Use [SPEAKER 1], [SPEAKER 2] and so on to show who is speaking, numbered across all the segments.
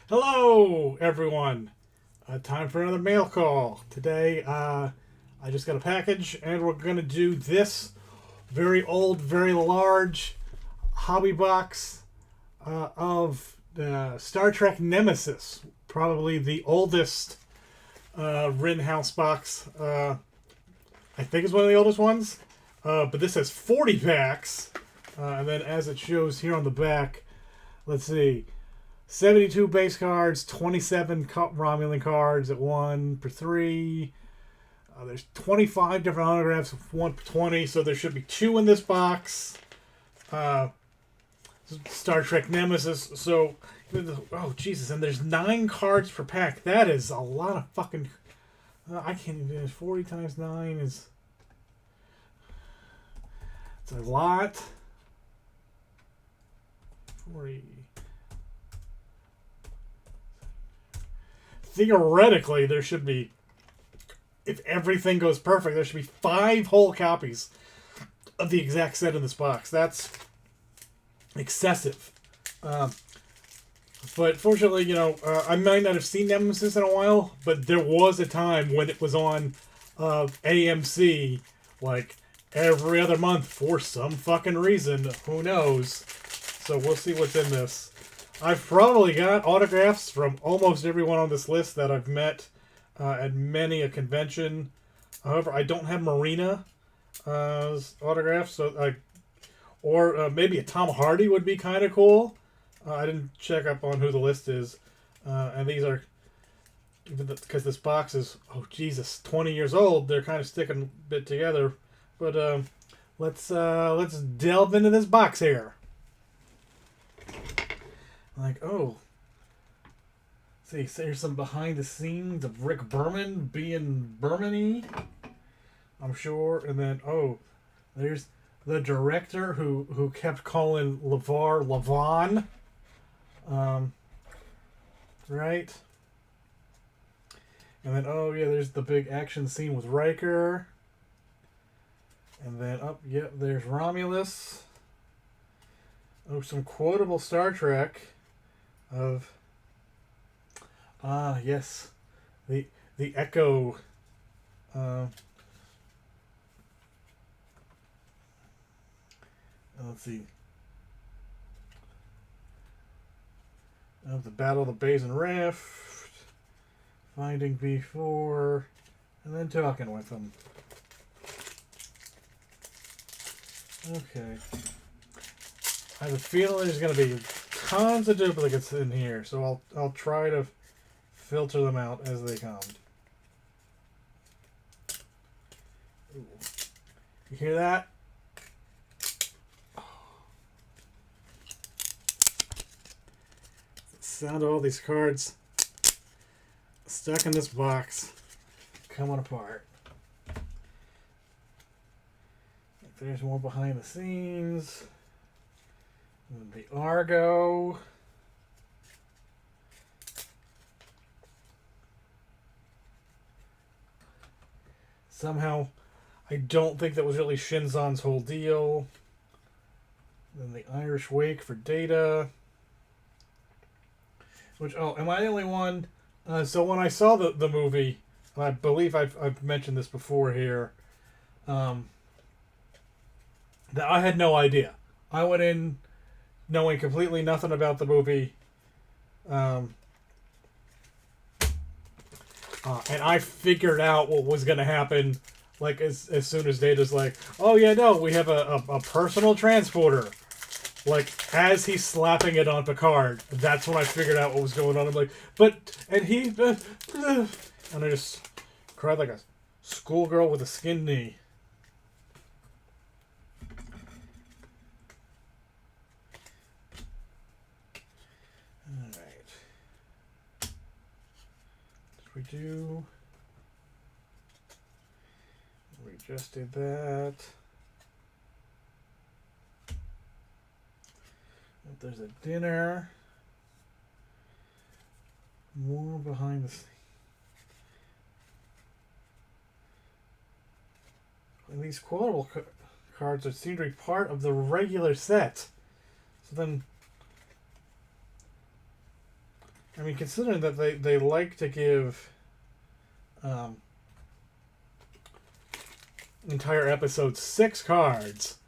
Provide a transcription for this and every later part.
[SPEAKER 1] Hello, everyone. Time for another mail call. Today, I just got a package, and we're going to do this very old, very large hobby box of Star Trek Nemesis. Probably the oldest Rittenhouse box. I think it's one of the oldest ones. But this has 40 packs. And then, as it shows here on the back, let's see. 72 base cards, 27 Romulan cards at 1 per 3. There's 25 different autographs, 1 per 20, so there should be 2 in this box. Star Trek Nemesis, so... Oh, Jesus, and there's 9 cards per pack. That is a lot of fucking... I can't even... 40 times 9 is... It's a lot. 40... Theoretically, there should be, if everything goes perfect, there should be 5 whole copies of the exact set in this box. That's excessive. But fortunately, I might not have seen Nemesis in a while, but there was a time when it was on AMC, like, every other month for some fucking reason. Who knows? So we'll see what's in this. I've probably got autographs from almost everyone on this list that I've met at many a convention. However, I don't have Marina autographs, so or maybe a Tom Hardy would be kind of cool. I didn't check up on who the list is, and these are because this box is 20 years old. They're kind of sticking a bit together, but let's delve into this box here. See, here's some behind the scenes of Rick Berman being Berman-y, I'm sure. And then, there's the director who kept calling LeVar Levon. Right? And then, there's the big action scene with Riker. And then, there's Romulus. Some quotable Star Trek of yes, the Echo. Let's see. Of the Battle of the Basin Rift, finding B4, and then talking with them. Okay. I have a feeling there's going to be tons of duplicates in here, so I'll try to filter them out as they come. Ooh. You hear that? The sound of all these cards stuck in this box, coming apart. There's more behind the scenes. And the Argo. Somehow, I don't think that was really Shinzon's whole deal. Then the Irish Wake for Data. Which, am I the only one? So when I saw the movie, and I believe I've mentioned this before here, that I had no idea. I went in knowing completely nothing about the movie. And I figured out what was going to happen, like, as soon as Data's like, we have a personal transporter. Like, as he's slapping it on Picard, that's when I figured out what was going on. I'm like, and I just cried like a schoolgirl with a skinned knee. We just did that. If there's a dinner. More behind the scenes. And these quotable cards that seem to be part of the regular set. So then I mean, considering that they like to give entire episodes 6 cards.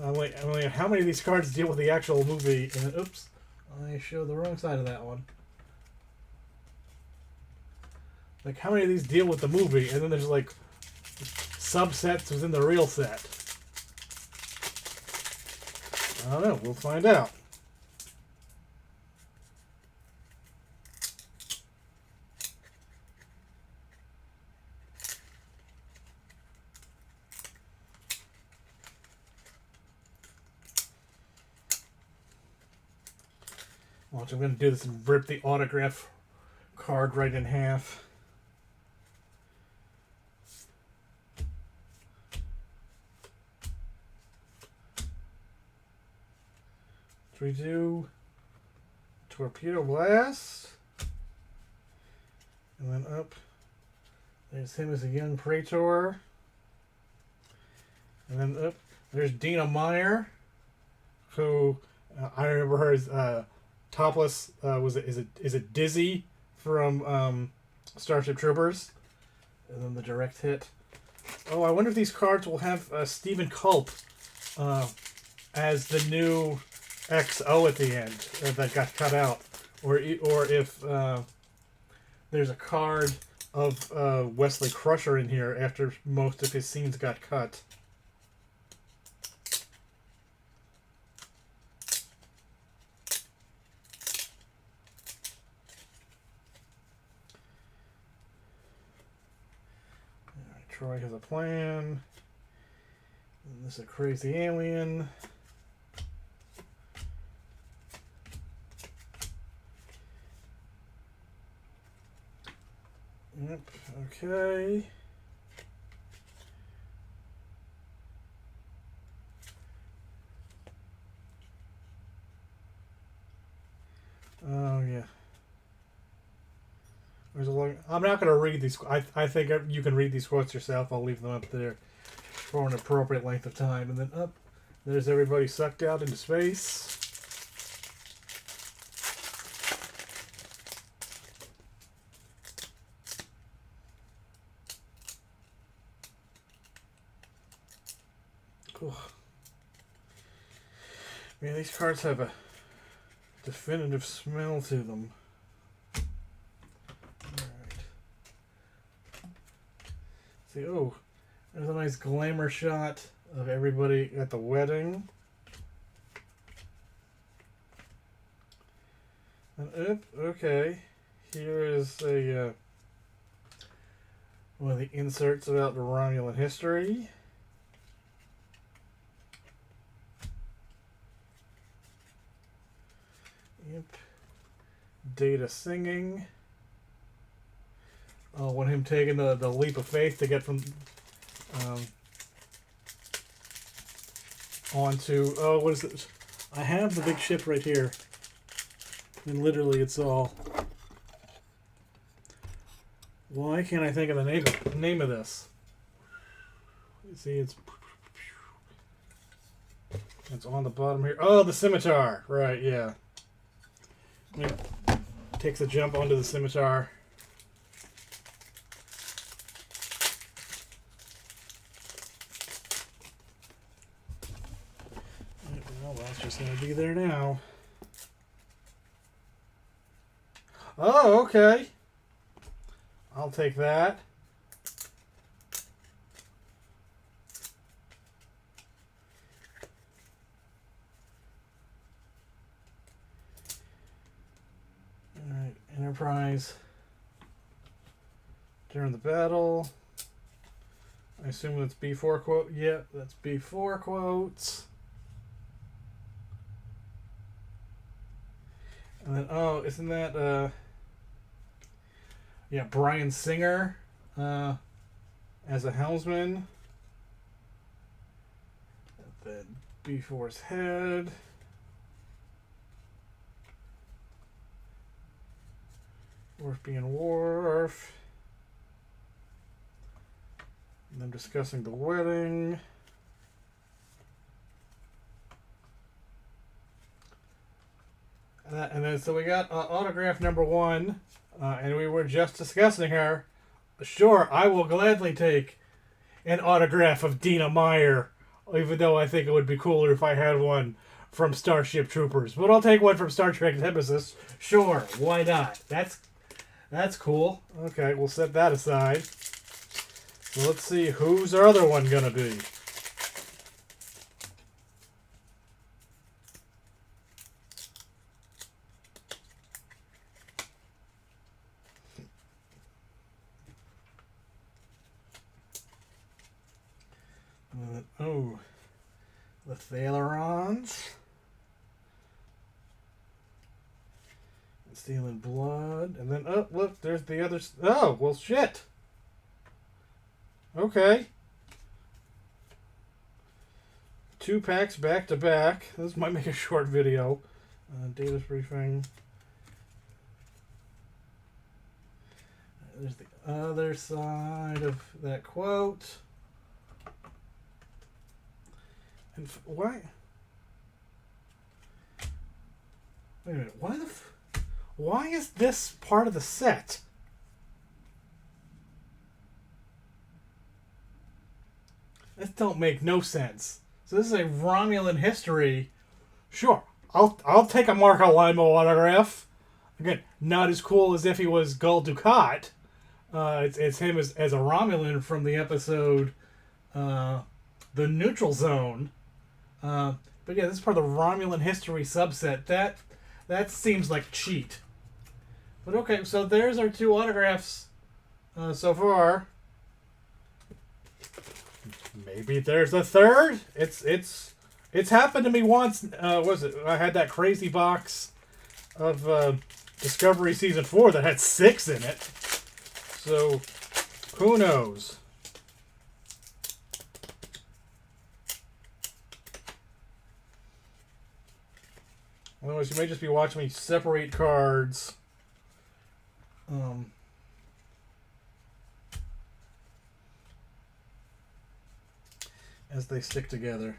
[SPEAKER 1] How many of these cards deal with the actual movie? And oops, I showed the wrong side of that one. Like, how many of these deal with the movie? And then there's like subsets within the real set. I don't know. We'll find out. Watch, I'm going to do this and rip the autograph card right in half. So we do Torpedo Blast. And then up, there's him as a young Praetor. And then up, there's Dina Meyer, who I remember her as topless. Is it Dizzy from Starship Troopers? And then the direct hit. Oh, I wonder if these cards will have Stephen Culp as the new XO at the end that got cut out, or if there's a card of Wesley Crusher in here after most of his scenes got cut. Troy has a plan. And this is a crazy alien. Yep, okay. Oh, yeah. There's a long, I'm not going to read these. I think you can read these quotes yourself. I'll leave them up there for an appropriate length of time. And then up, there's everybody sucked out into space. Cool. Man, these cards have a definitive smell to them. See, oh, there's a nice glamour shot of everybody at the wedding. And okay, here is a one of the inserts about the Romulan history. Yep. Data singing. Oh, when him taking the leap of faith to get from onto, oh, what is it? I have the big ship right here. And literally it's all. Why can't I think of the name of this? You see, it's on the bottom here. Oh, the scimitar. Right, yeah. Takes a jump onto the scimitar. Well, that's just going to be there now. Oh, okay. I'll take that. Alright, Enterprise. During the battle. I assume that's B4 quote. Yeah, that's B4 quotes. And then, oh, isn't that, yeah, Bryan Singer as a helmsman. And then B4's head. Worf being Worf. And them discussing the wedding. that, and then so we got autograph number 1, and we were just discussing her. Sure, I will gladly take an autograph of Dina Meyer, even though I think it would be cooler if I had one from Starship Troopers. But I'll take one from Star Trek Nemesis. Sure, why not? That's cool. Okay, we'll set that aside. So let's see, who's our other one gonna be? Oh, the Thalerons. Stealing blood. And then, oh, look, there's the other. Oh, well, shit. Okay. 2 packs back to back. This might make a short video. Data briefing. There's the other side of that quote. And why? Wait a minute. Why is this part of the set? This don't make no sense. So this is a Romulan history. Sure, I'll take a Marco Limo autograph. Again, not as cool as if he was Gul Dukat. It's him as a Romulan from the episode The Neutral Zone. But yeah, this is part of the Romulan history subset. That seems like cheat. But okay, so there's our 2 autographs so far. Maybe there's a third. It's happened to me once. Was it? I had that crazy box of Discovery Season 4 that had 6 in it. So who knows? Otherwise, you may just be watching me separate cards. As they stick together.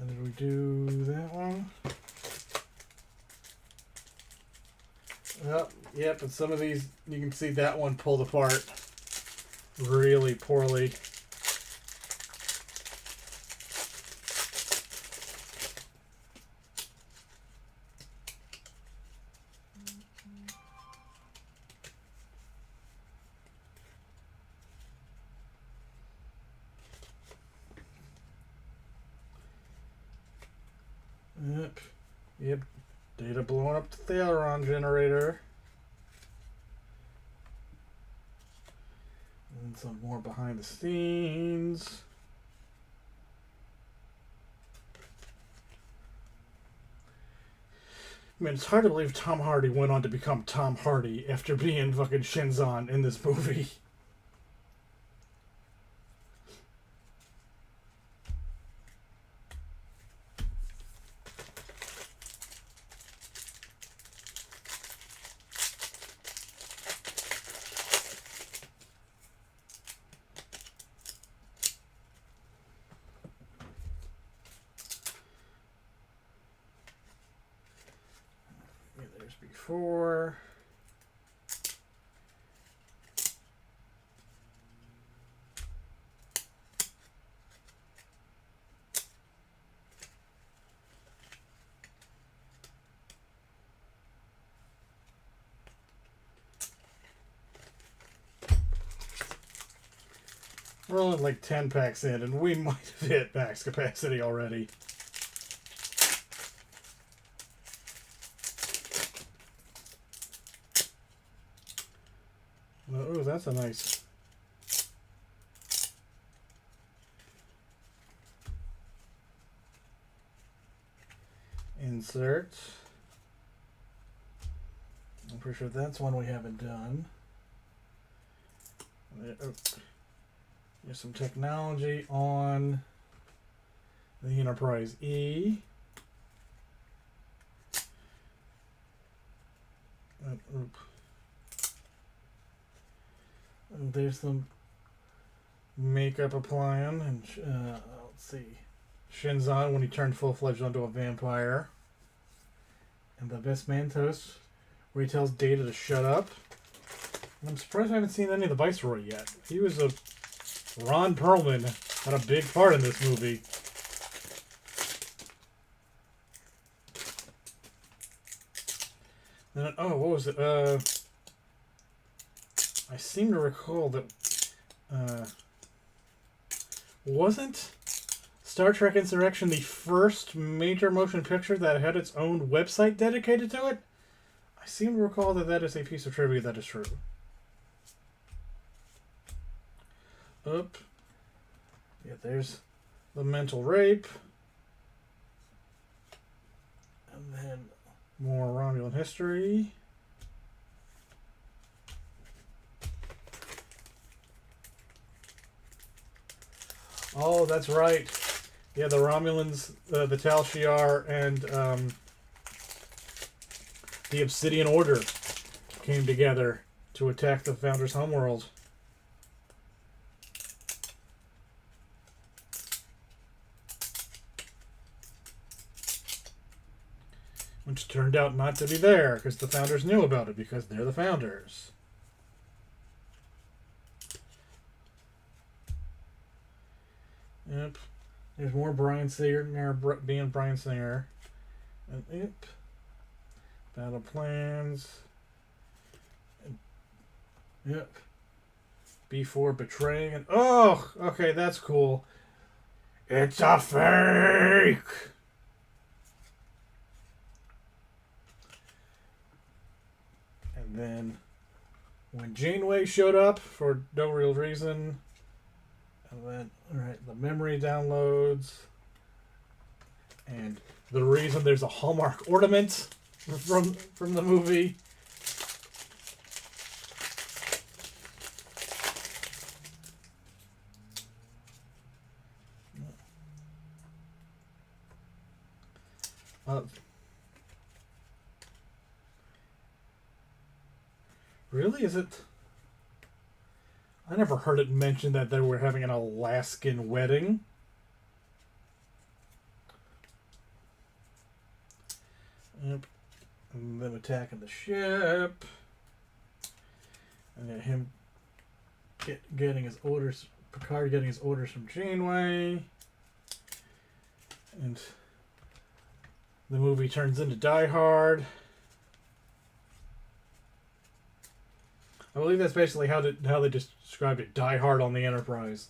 [SPEAKER 1] And did we do that one? Oh, yep, and some of these, you can see that one pulled apart really poorly. Yep, Data blowing up the Thaleron generator. And some more behind the scenes. I mean, it's hard to believe Tom Hardy went on to become Tom Hardy after being fucking Shinzon in this movie. There's before. We're only like 10 packs in, and we might have hit max capacity already. Oh, that's a nice... insert. I'm pretty sure that's one we haven't done. Oh. There's some technology on the Enterprise E. There's some makeup applying, and let's see, Shinzon when he turned full-fledged into a vampire, and the best man toast where he tells Data to shut up. And I'm surprised I haven't seen any of the Viceroy yet. He was Ron Perlman had a big part in this movie. Then, what was it? I seem to recall that wasn't Star Trek Insurrection the first major motion picture that had its own website dedicated to it? I seem to recall that is a piece of trivia that is true. Up. Yeah, there's the mental rape. And then more Romulan history. Oh, that's right. Yeah, the Romulans, the Tal Shiar, and the Obsidian Order came together to attack the Founders' homeworld. Which turned out not to be there, because the Founders knew about it, because they're the Founders. Yep. There's more Bryan Singer being Bryan Singer. And yep. Battle plans. And, yep. B4 betraying. And, oh! Okay, that's cool. It's a fake! And then when Janeway showed up for no real reason, and then alright, the memory downloads, and the reason there's a Hallmark ornament from the movie. Really? Is it? I never heard it mentioned that they were having an Alaskan wedding. Yep. And them attacking the ship. And then him getting his orders, Picard getting his orders from Janeway. And the movie turns into Die Hard. I believe that's basically how they described it. Die Hard on the Enterprise.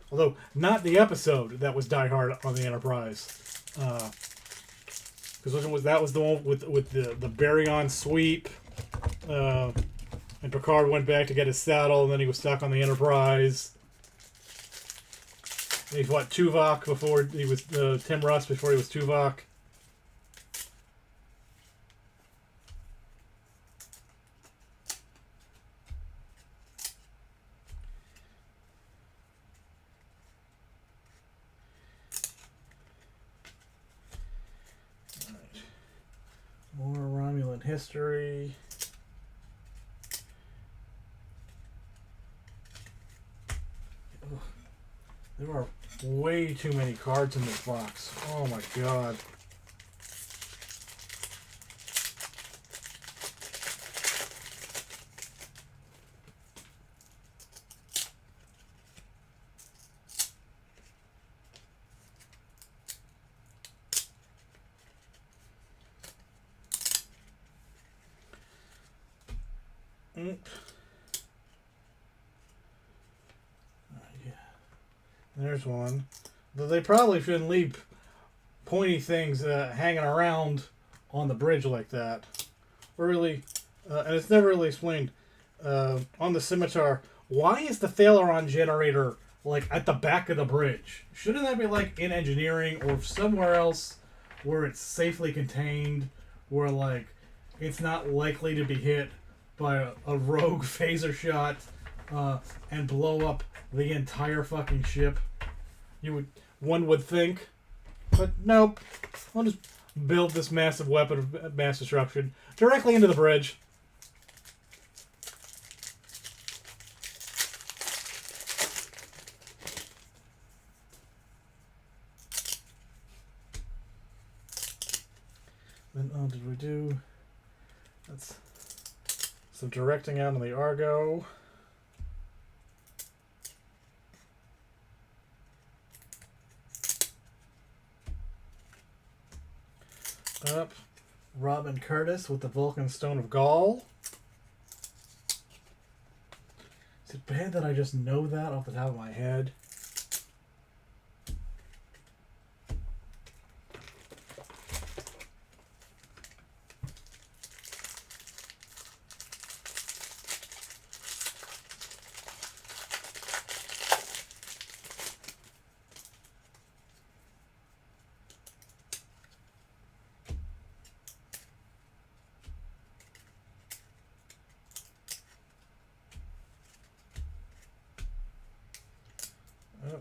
[SPEAKER 1] Although, not the episode that was Die Hard on the Enterprise. Because that was the one with the Baryon sweep. And Picard went back to get his saddle, and then he was stuck on the Enterprise. And he fought Tuvok before he was... Tim Russ before he was Tuvok. More Romulan history. Ugh. There are way too many cards in this box. Oh my god. Yeah. There's one. Though they probably shouldn't leave pointy things hanging around on the bridge like that. Or really, and it's never really explained, on the scimitar, why is the Thaleron generator like at the back of the bridge? Shouldn't that be like in engineering or somewhere else where it's safely contained, where like it's not likely to be hit by a rogue phaser shot and blow up the entire fucking ship? One would think, but nope. I'll just build this massive weapon of mass destruction directly into the bridge. Then, did we do... That's some directing out on the Argo. Up. Robin Curtis with the Vulcan Stone of Gaul. Is it bad that I just know that off the top of my head?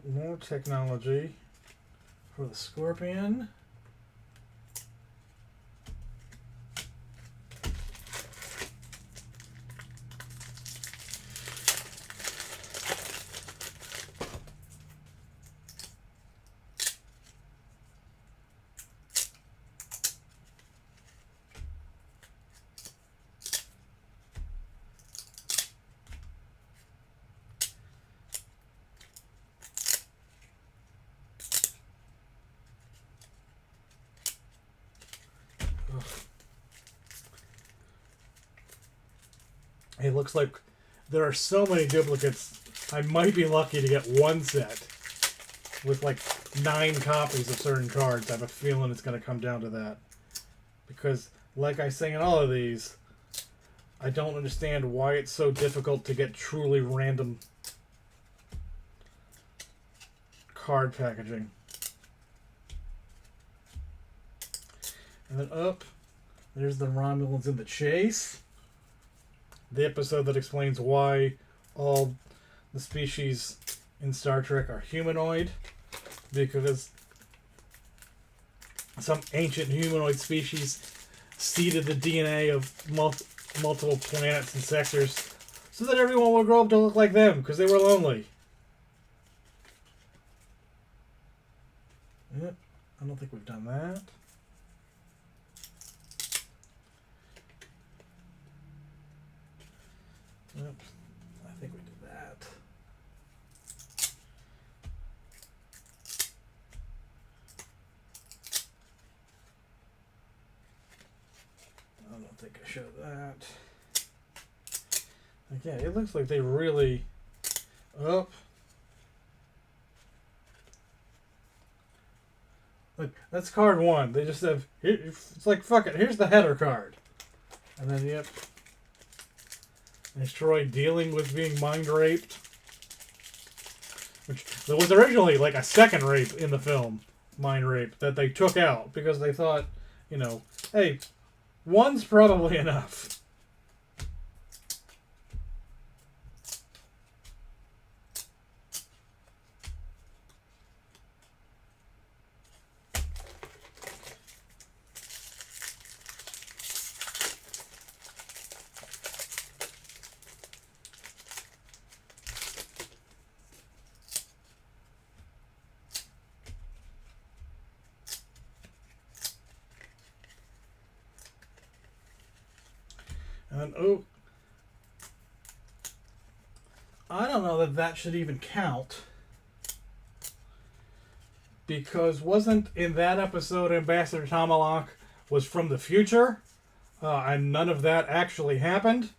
[SPEAKER 1] More technology for the Scorpion. It looks like there are so many duplicates. I might be lucky to get one set with like 9 copies of certain cards. I have a feeling it's going to come down to that. Because, like I say in all of these, I don't understand why it's so difficult to get truly random card packaging. And then up, there's the Romulans in the chase. The episode that explains why all the species in Star Trek are humanoid. Because some ancient humanoid species seeded the DNA of multiple planets and sectors so that everyone will grow up to look like them because they were lonely. Yep, I don't think we've done that. Yep, I think we did that. I don't think I showed that. Again, it looks like they really... Up. Look, that's card 1. They just have... It's like, fuck it, here's the header card. And then, yep. Is Troy dealing with being mind raped? Which there was originally like a second rape in the film, mind rape, that they took out because they thought, you know, hey, one's probably enough. And oh, I don't know that should even count. Because wasn't in that episode Ambassador Tomalak was from the future? And none of that actually happened.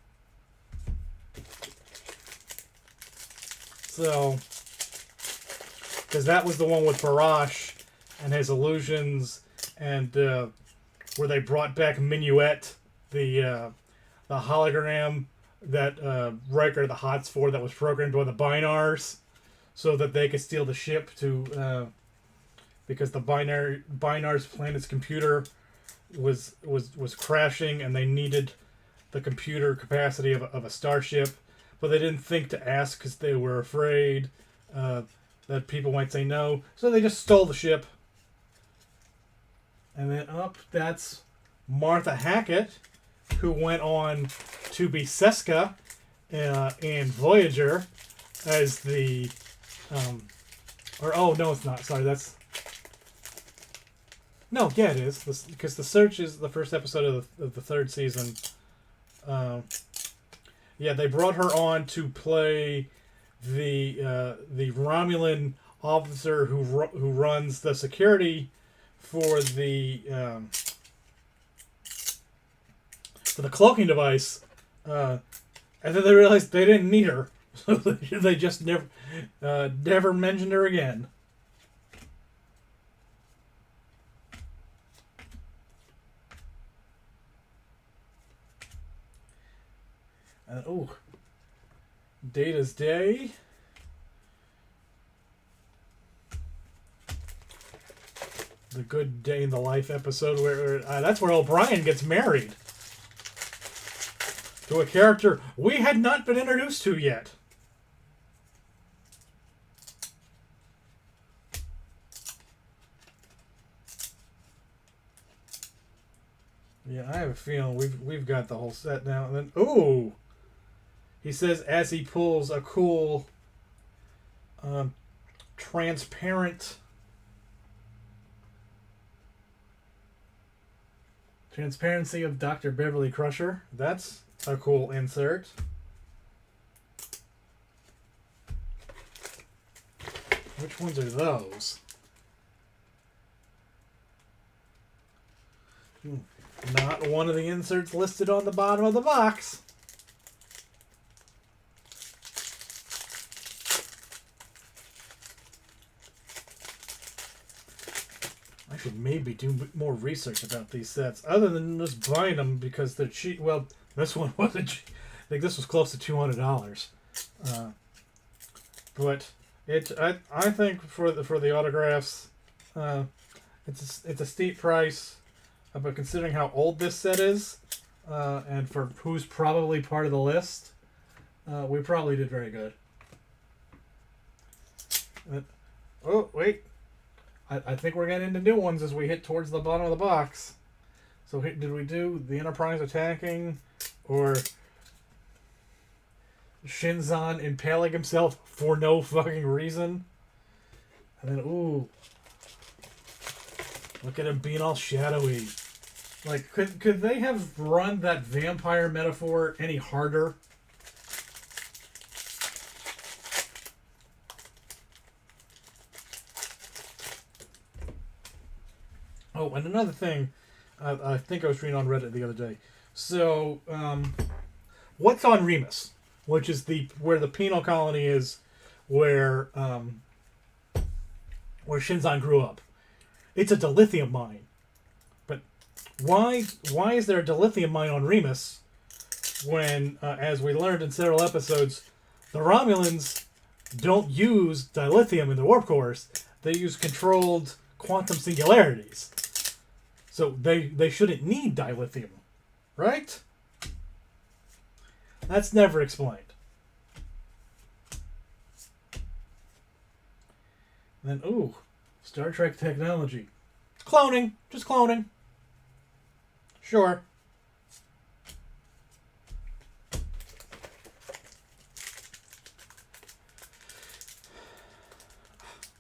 [SPEAKER 1] So, because that was the one with Barash and his illusions and where they brought back Minuet, the hologram that Riker the Hots for that was programmed by the Binars so that they could steal the ship to because the Binars planet's computer was crashing and they needed the computer capacity of a starship, but they didn't think to ask because they were afraid that people might say no, so they just stole the ship. And then up, that's Martha Hackett, who went on to be Seska in Voyager as the... oh, no, it's not. Sorry, that's... No, yeah, it is because the Search is the first episode of the third season. Uh, yeah, they brought her on to play the Romulan officer who runs the security for the cloaking device, and then they realized they didn't need her, so they just never mentioned her again. Oh, Data's Day. The Good Day in the Life episode where that's where O'Brien gets married to a character we had not been introduced to yet. Yeah, I have a feeling we've got the whole set now. And then ooh, he says as he pulls a cool, transparent. Transparency of Dr. Beverly Crusher. That's a cool insert. Which ones are those? Not one of the inserts listed on the bottom of the box. I should maybe do more research about these sets, other than just buying them because they're cheap. Well, this one wasn't cheap. I think this was close to $200. But I think for the autographs, it's a steep price, but considering how old this set is, and for who's probably part of the list, we probably did very good. Oh wait. I think we're getting into new ones as we hit towards the bottom of the box. So did we do the Enterprise attacking, or Shinzon impaling himself for no fucking reason? And then ooh, look at him being all shadowy. Like could they have run that vampire metaphor any harder? Oh, and another thing, I think I was reading on Reddit the other day. So, what's on Remus, which is where the penal colony is, where Shinzon grew up. It's a dilithium mine, but why is there a dilithium mine on Remus when, as we learned in several episodes, the Romulans don't use dilithium in the warp cores. They use controlled quantum singularities. So they shouldn't need dilithium, right? That's never explained. And then, ooh, Star Trek technology. Cloning. Just cloning. Sure.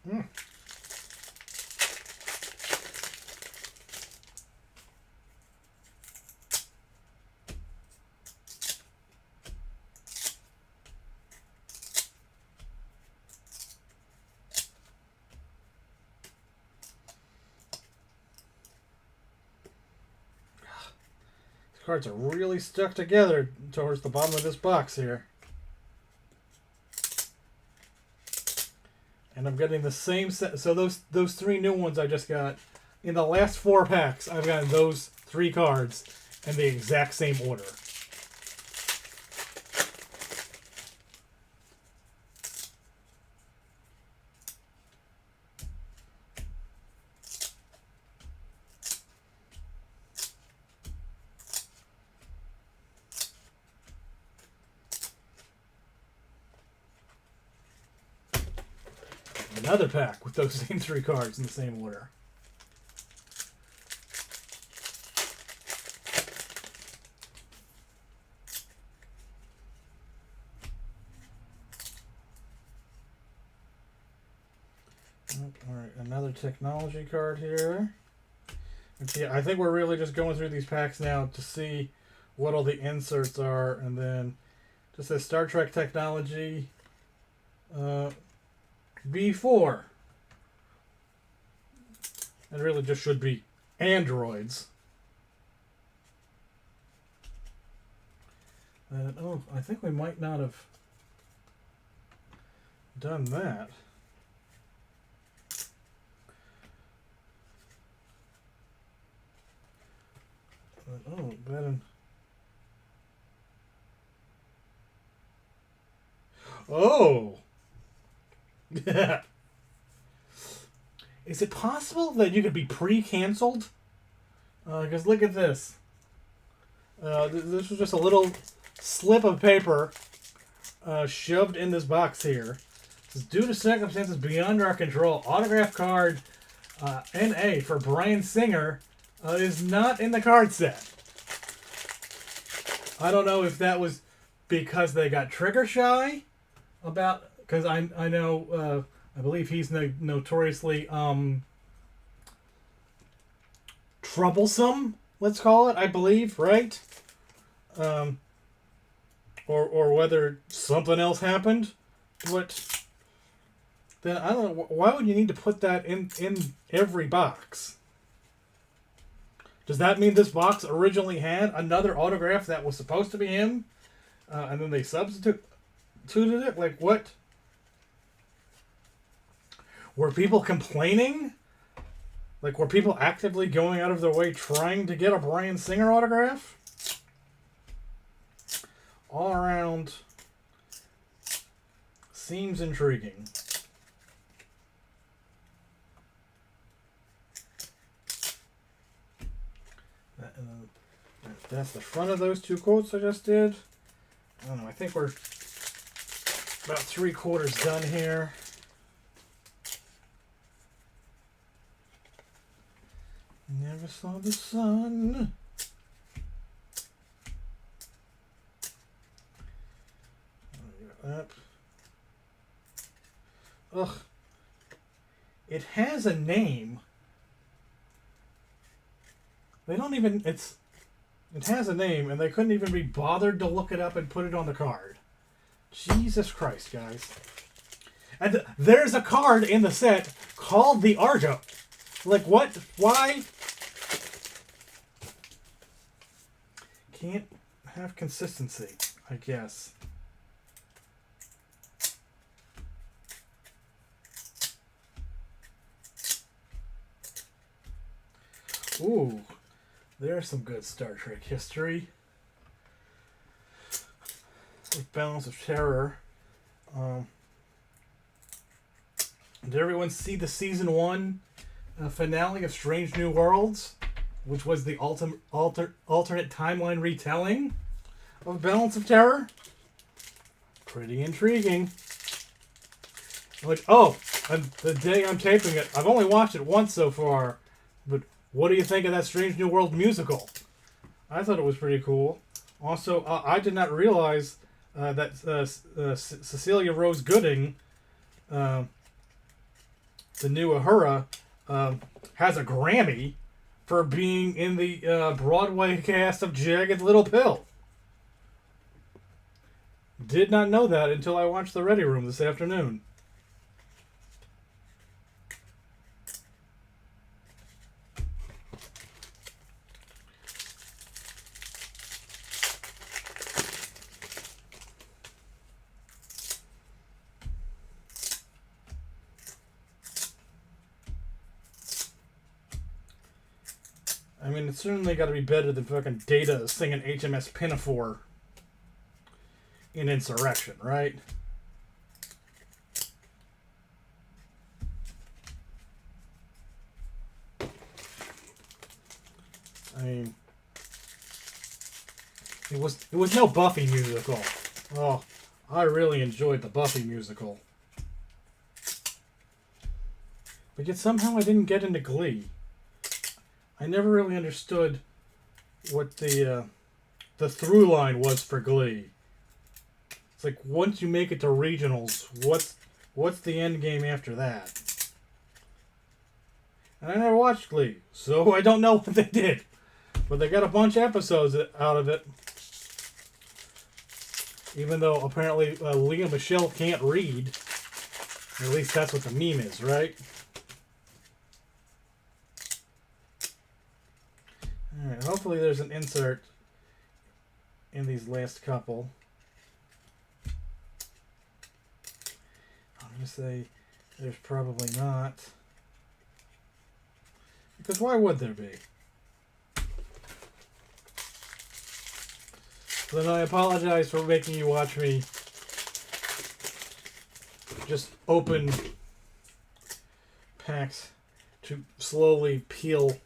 [SPEAKER 1] Mm. Cards are really stuck together towards the bottom of this box here. And I'm getting the same set. So those three new ones I just got, in the last 4 packs, I've gotten those 3 cards in the exact same order. Another pack with those same 3 cards in the same order. Alright, another technology card here. Yeah, I think we're really just going through these packs now to see what all the inserts are, and then just says Star Trek technology B4. It really just should be androids. Oh, I think we might not have done that. Oh, that. Oh! Yeah. Is it possible that you could be pre-canceled? Because look at this. This was just a little slip of paper shoved in this box here. It says, due to circumstances beyond our control, autograph card NA for Bryan Singer is not in the card set. I don't know if that was because they got trigger shy about, because I know I believe he's notoriously troublesome, let's call it, I believe, right? Or whether something else happened, but then I don't know, why would you need to put that in every box? Does that mean this box originally had another autograph that was supposed to be him, and then they substituted it? Like, what? Were people complaining? Like, were people actively going out of their way trying to get a Bryan Singer autograph? All around seems intriguing. That's the front of those two quotes I just did. I don't know, I think we're about 3/4 done here. Never saw the sun. Up. Ugh. It has a name. They don't even, it has a name, and they couldn't even be bothered to look it up and put it on the card. Jesus Christ, guys. And there's a card in the set called the Argo. Like, what? Why? Can't have consistency, I guess. Ooh, there's some good Star Trek history. With Balance of Terror. Did everyone see the season 1 finale of Strange New Worlds, which was the alternate timeline retelling of Balance of Terror? Pretty intriguing. Like, oh, and the day I'm taping it, I've only watched it once so far, but what do you think of that Strange New World musical? I thought it was pretty cool. Also, I did not realize that Cecilia Rose Gooding, the new Uhura, has a Grammy for being in the Broadway cast of Jagged Little Pill. Did not know that until I watched the Ready Room this afternoon. I mean, it's certainly got to be better than fucking Data singing HMS Pinafore in Insurrection, right? I mean, it was no Buffy musical. Oh, I really enjoyed the Buffy musical. But yet somehow I didn't get into Glee. I never really understood what the through line was for Glee. It's like, once you make it to regionals, what's the end game after that? And I never watched Glee, so I don't know what they did. But they got a bunch of episodes out of it. Even though apparently Leah Michelle can't read. Or at least that's what the meme is, right? Alright, hopefully there's an insert in these last couple. I'm going to say there's probably not. Because why would there be? Then I apologize for making you watch me just open packs to slowly peel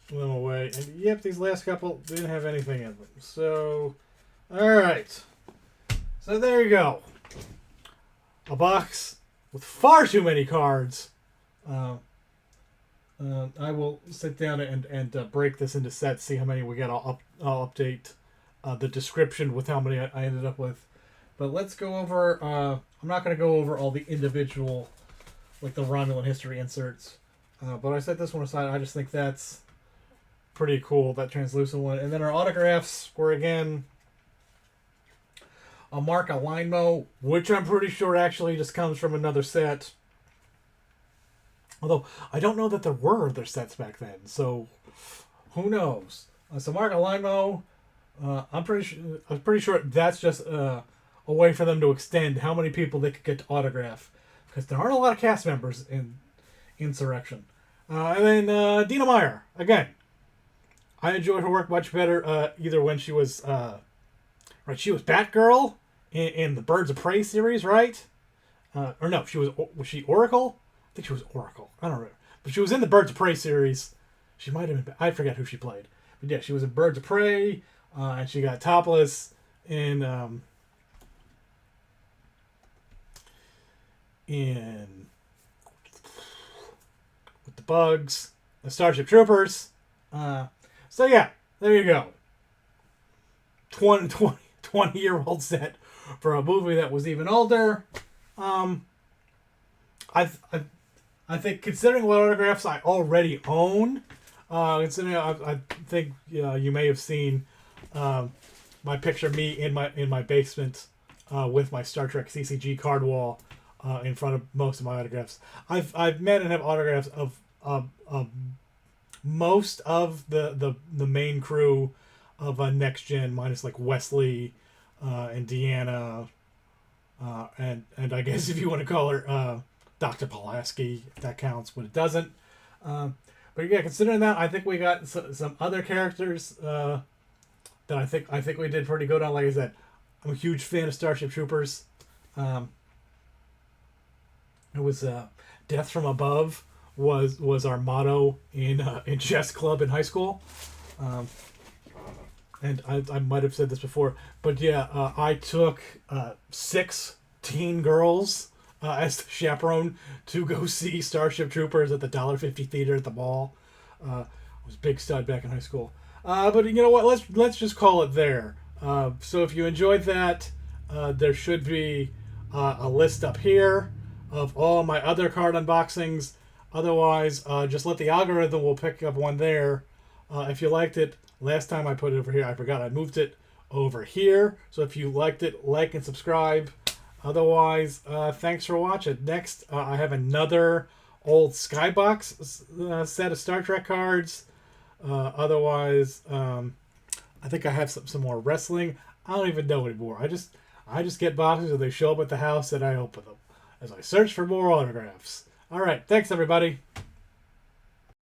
[SPEAKER 1] them away. And yep, these last couple didn't have anything in them. So, alright. So there you go. A box with far too many cards. I will sit down and break this into sets, see how many we get. I'll update the description with how many I ended up with. But let's go over... I'm not going to go over all the individual, like the Romulan history inserts. But I set this one aside. I just think that's pretty cool, that translucent one. And then our autographs were, again, a Mark Alignmo, which I'm pretty sure actually just comes from another set. Although, I don't know that there were other sets back then, so who knows? So Mark Alignmo, I'm pretty sure that's just a way for them to extend how many people they could get to autograph, because there aren't a lot of cast members in Insurrection. And then Dina Meyer, again, I enjoyed her work much better either when she was she was Batgirl in the Birds of Prey series, right? Or no, was she Oracle? I think she was Oracle. I don't remember. But she was in the Birds of Prey series. She might have been... I forget who she played. But yeah, she was in Birds of Prey. And she got topless in with the bugs. The Starship Troopers. So yeah, there you go. 20-year-old set for a movie that was even older. I think, considering what autographs I already own, considering I think you may have seen my picture of me in my basement with my Star Trek CCG card wall in front of most of my autographs. I've met and have autographs of most of the main crew of Next Gen, minus like Wesley and Deanna, and I guess if you want to call her Dr. Pulaski, if that counts, but it doesn't. But yeah, considering that, I think we got some other characters that I think we did pretty good on. Like I said, I'm a huge fan of Starship Troopers. It was "Death from Above" was our motto in chess club in high school. And I might have said this before, but yeah, I took 6 teen girls as the chaperone to go see Starship Troopers at the $1.50 theater at the mall. I was a big stud back in high school. But you know what? Let's just call it there. So if you enjoyed that, there should be a list up here of all my other card unboxings. Otherwise, just let the algorithm will pick up one there. If you liked it, last time I put it over here, I forgot I moved it over here. So if you liked it, like and subscribe. Otherwise, thanks for watching. Next, I have another old Skybox set of Star Trek cards. Otherwise, I think I have some more wrestling. I don't even know anymore. I just get boxes and they show up at the house and I open them as I search for more autographs. All right, thanks everybody.